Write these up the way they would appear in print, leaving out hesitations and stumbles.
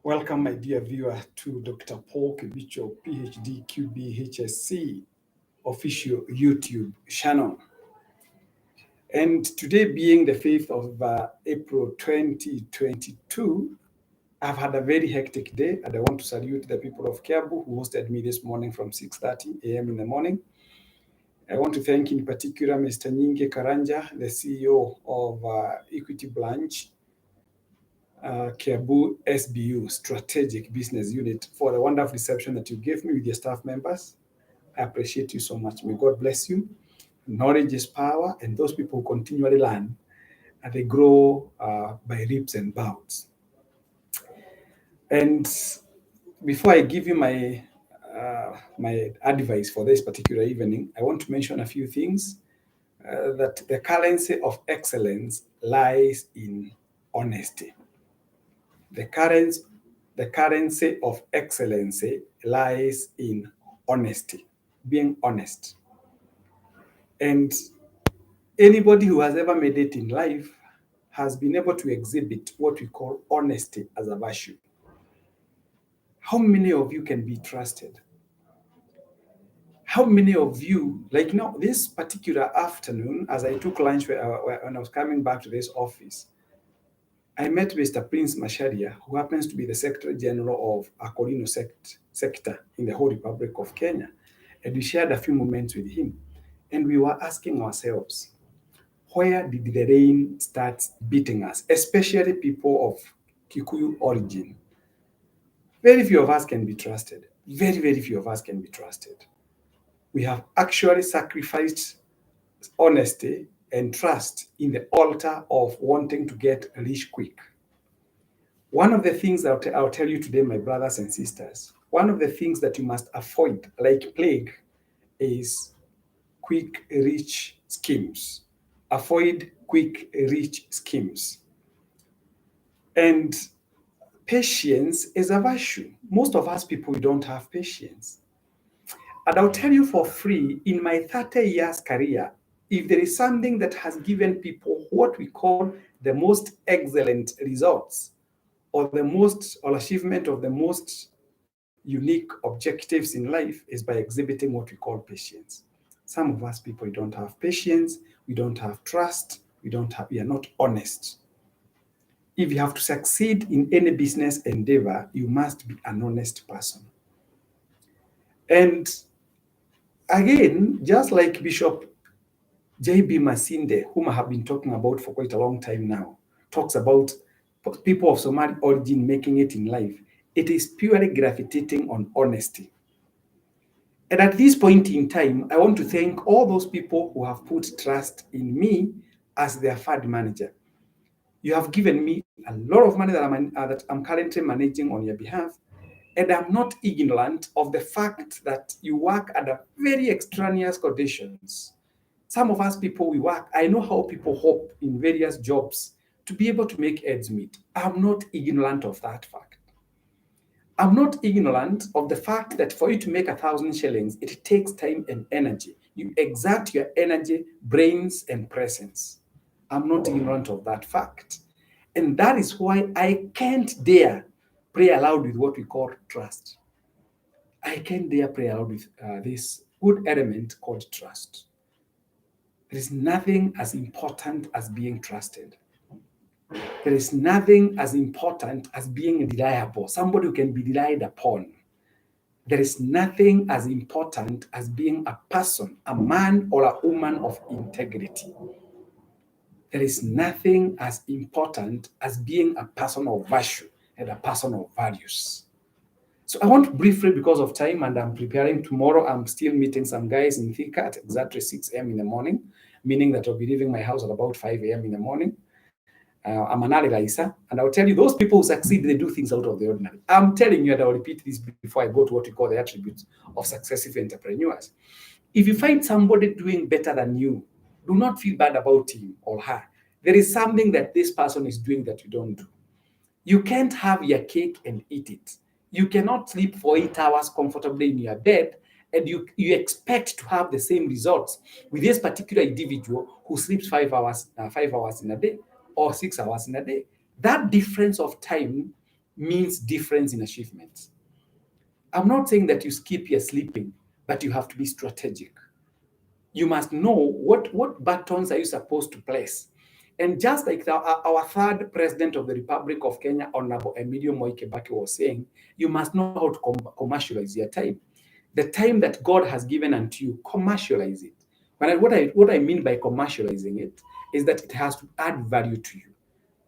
Welcome, my dear viewer, to Dr. Paul Kibicho, PhD, QB, official YouTube channel. And today being the 5th of April 2022, I've had a very hectic day, and I want to salute the people of Kiabu who hosted me this morning from 6:30 a.m. in the morning. I want to thank in particular Mr. Nyinge Karanja, the CEO of Equity Branch, Kiabu SBU, Strategic Business Unit, for the wonderful reception that you gave me with your staff members. I appreciate you so much. May God bless you. Knowledge is power, and those people who continually learn, and they grow by leaps and bounds. And before I give you my advice for this particular evening, I want to mention a few things. That the currency of excellence lies in honesty. The currency of excellency lies in honesty, being honest. And anybody who has ever made it in life has been able to exhibit what we call honesty as a virtue. How many of you can be trusted? How many of you, like now, this particular afternoon, as I took lunch when I was coming back to this office, I met Mr. Prince Masharia, who happens to be the Secretary General of Akolino sector in the whole Republic of Kenya. And we shared a few moments with him. And we were asking ourselves, where did the rain start beating us, especially people of Kikuyu origin? Very few of us can be trusted. Very, very few of us can be trusted. We have actually sacrificed honesty and trust in the altar of wanting to get rich quick. One of the things that I'll tell you today, my brothers and sisters, one of the things that you must avoid like plague is quick rich schemes. Avoid quick rich schemes. And patience is a virtue. Most of us people, we don't have patience. And I'll tell you for free, in my 30 years career, if there is something that has given people what we call the most excellent results, or achievement of the most unique objectives in life, is by exhibiting what we call patience. Some of us people, we don't have patience, we don't have trust, we are not honest. If you have to succeed in any business endeavor, you must be an honest person. And again, just like Bishop J.B. Masinde, whom I have been talking about for quite a long time now, talks about people of Somali origin making it in life. It is purely gravitating on honesty. And at this point in time, I want to thank all those people who have put trust in me as their fund manager. You have given me a lot of money that I'm currently managing on your behalf, and I'm not ignorant of the fact that you work under very extraneous conditions. Some of us people, we work. I know how people hope in various jobs to be able to make ends meet. I'm not ignorant of that fact. I'm not ignorant of the fact that for you to make 1,000 shillings, it takes time and energy. You exert your energy, brains, and presence. I'm not ignorant of that fact. And that is why I can't dare pray aloud with what we call trust. I can't dare pray aloud with this good element called trust. There is nothing as important as being trusted. There is nothing as important as being reliable, somebody who can be relied upon. There is nothing as important as being a person, a man or a woman of integrity. There is nothing as important as being a person of virtue and a person of values. So I want briefly, because of time, and I'm preparing tomorrow, I'm still meeting some guys in Thika at exactly 6 a.m. in the morning, meaning that I'll be leaving my house at about 5 a.m. in the morning. I'm an early riser, and I'll tell you, those people who succeed, they do things out of the ordinary. I'm telling you, and I'll repeat this before I go to what we call the attributes of successful entrepreneurs. If you find somebody doing better than you, do not feel bad about him or her. There is something that this person is doing that you don't do. You can't have your cake and eat it. You cannot sleep for 8 hours comfortably in your bed and you expect to have the same results with this particular individual who sleeps 5 hours in a day or 6 hours in a day. That difference of time means difference in achievements. I'm not saying that you skip your sleeping, but you have to be strategic. You must know what buttons are you supposed to place. And just like our third president of the Republic of Kenya, Honorable Emilio Moi Kibaki, was saying, you must know how to commercialize your time. The time that God has given unto you, commercialize it. What I mean by commercializing it is that it has to add value to you.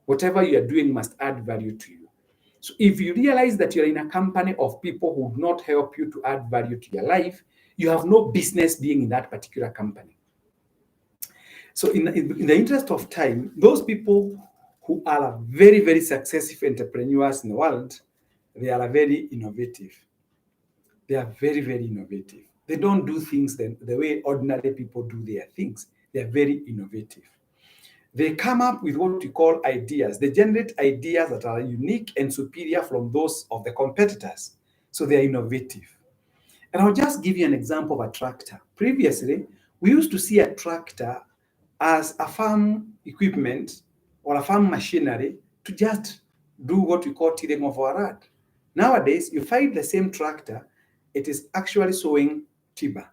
Whatever you are doing must add value to you. So if you realize that you're in a company of people who would not help you to add value to your life, you have no business being in that particular company. So in the interest of time, those people who are very, very successful entrepreneurs in the world, they are very innovative. They are very, very innovative. They don't do things the way ordinary people do their things. They are very innovative. They come up with what we call ideas. They generate ideas that are unique and superior from those of the competitors. So they are innovative. And I'll just give you an example of a tractor. Previously, we used to see a tractor as a farm equipment or a farm machinery to just do what we call tilling of our land. Nowadays, you find the same tractor, it is actually sowing timber.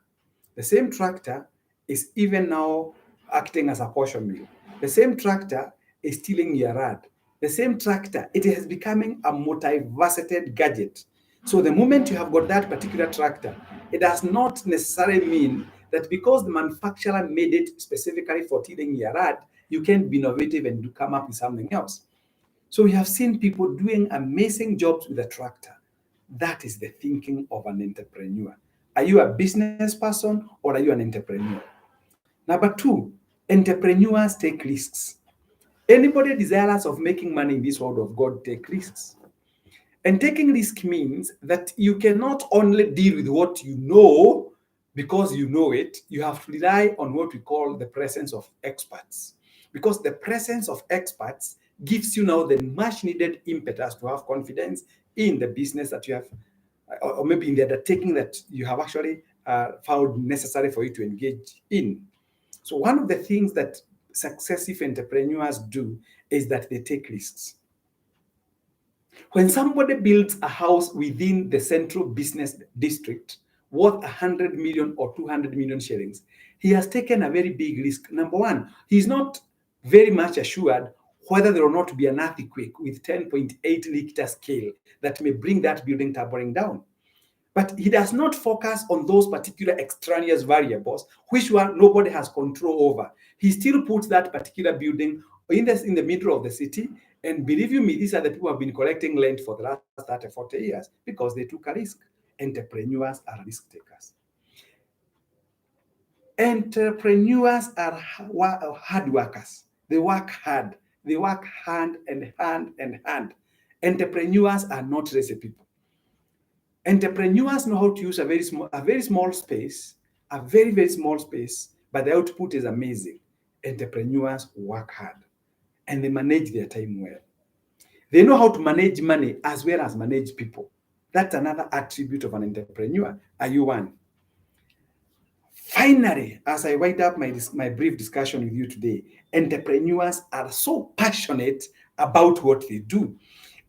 The same tractor is even now acting as a portion mill. The same tractor is tilling your land. The same tractor, it is becoming a multifaceted gadget. So the moment you have got that particular tractor, it does not necessarily mean that because the manufacturer made it specifically for tilling your land, you can be innovative and come up with something else. So we have seen people doing amazing jobs with a tractor. That is the thinking of an entrepreneur. Are you a business person or are you an entrepreneur? Number two, entrepreneurs take risks. Anybody desirous of making money in this world of God take risks. And taking risk means that you cannot only deal with what you know because you know it, you have to rely on what we call the presence of experts. Because the presence of experts gives you now the much needed impetus to have confidence in the business that you have, or maybe in the undertaking that you have actually found necessary for you to engage in. So, one of the things that successive entrepreneurs do is that they take risks. When somebody builds a house within the central business district worth 100 million or 200 million shillings, he has taken a very big risk. Number one, he's not very much assured whether there will not be an earthquake with 10.8 Richter scale that may bring that building toppling down. But he does not focus on those particular extraneous variables, which one nobody has control over. He still puts that particular building in the middle of the city. And believe you me, these are the people who have been collecting land for the last 30, 40 years because they took a risk. Entrepreneurs are risk takers. Entrepreneurs are hard workers. They work hard. They work hand and hand and hand. Entrepreneurs are not lazy people. Entrepreneurs know how to use a very small space, a very, very small space, but the output is amazing. Entrepreneurs work hard and they manage their time well. They know how to manage money as well as manage people. That's another attribute of an entrepreneur. Are you one? Finally, as I wind up my brief discussion with you today, entrepreneurs are so passionate about what they do.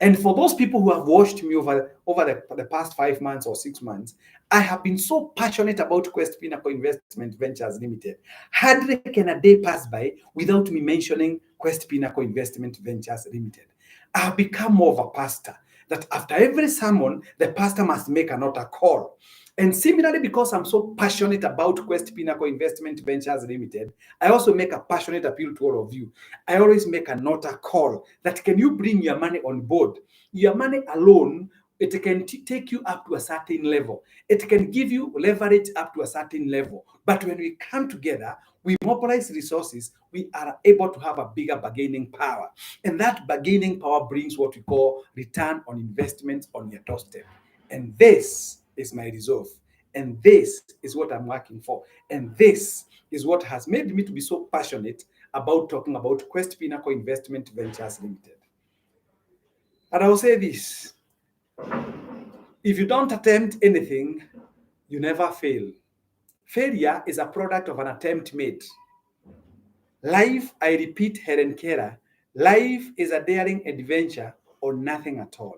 And for those people who have watched me over the past 5 months or 6 months, I have been so passionate about Quest Pinnacle Investment Ventures Limited. Hardly can a day pass by without me mentioning Quest Pinnacle Investment Ventures Limited. I have become more of a pastor that after every sermon, the pastor must make another call. And similarly, because I'm so passionate about Quest Pinnacle Investment Ventures Limited, I also make a passionate appeal to all of you. I always make a nota call that can you bring your money on board? Your money alone, it can take you up to a certain level. It can give you leverage up to a certain level. But when we come together, we mobilize resources, we are able to have a bigger bargaining power. And that bargaining power brings what we call return on investment on your doorstep. And this is my resolve. And this is what I'm working for. And this is what has made me to be so passionate about talking about Quest Pinnacle Investment Ventures Limited. And I will say this: if you don't attempt anything, you never fail. Failure is a product of an attempt made. Life, I repeat Helen Keller, life is a daring adventure or nothing at all.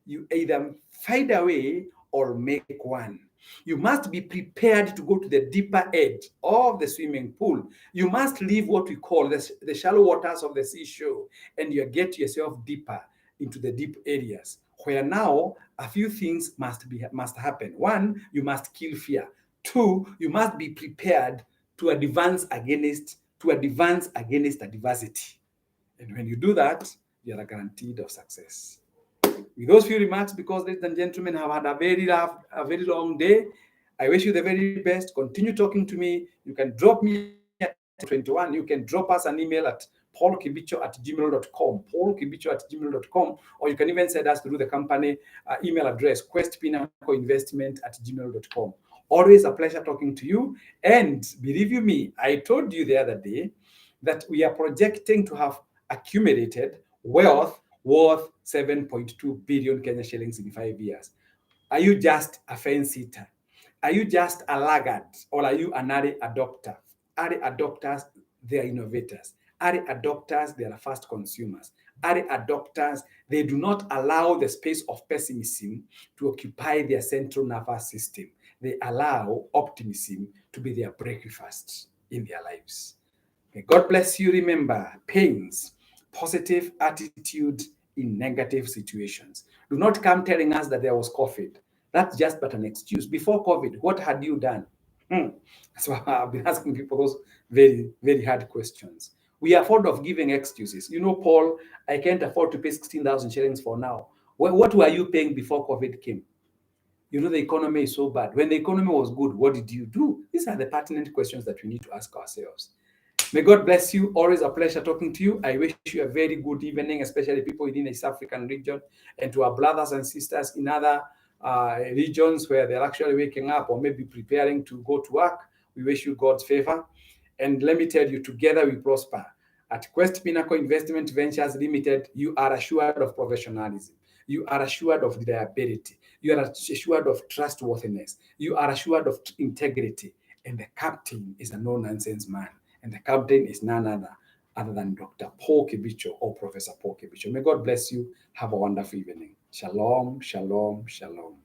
You either find a way or make one. You must be prepared to go to the deeper edge of the swimming pool. You must leave what we call the shallow waters of the seashore, and you get yourself deeper into the deep areas where now a few things must happen. One, you must kill fear. Two, you must be prepared to advance against adversity. And when you do that, you are guaranteed of success. With those few remarks, because ladies and gentlemen have had a very long day, I wish you the very best. Continue talking to me. You can drop me at 21. You can drop us an email at paulkibicho@gmail.com, paulkibicho@gmail.com, or you can even send us through the company email address, questpinnacle@gmail.com. Always a pleasure talking to you. And believe you me, I told you the other day that we are projecting to have accumulated wealth worth 7.2 billion Kenya shillings in 5 years. Are you just a fence sitter? Are you just a laggard? Or are you an early adopter? Early adopters, they are innovators. Early adopters, they are fast consumers. Early adopters, they do not allow the space of pessimism to occupy their central nervous system. They allow optimism to be their breakfast in their lives. May God bless you. Remember, pains, positive attitude in negative situations. Do not come telling us that there was COVID. That's just but an excuse. Before COVID, what had you done? So I've been asking people those very, very hard questions. We are fond of giving excuses. You know, Paul, I can't afford to pay 16,000 shillings for now. What were you paying before COVID came? You know, the economy is so bad. When the economy was good, what did you do? These are the pertinent questions that we need to ask ourselves. May God bless you. Always a pleasure talking to you. I wish you a very good evening, especially people within the East African region, and to our brothers and sisters in other regions where they're actually waking up or maybe preparing to go to work. We wish you God's favor. And let me tell you, together we prosper. At Quest Pinnacle Investment Ventures Limited, you are assured of professionalism. You are assured of reliability. You are assured of trustworthiness. You are assured of integrity. And the captain is a no-nonsense man. And the captain is none other than Dr. Paul Kibicho or Professor Paul Kibicho. May God bless you. Have a wonderful evening. Shalom, shalom, shalom.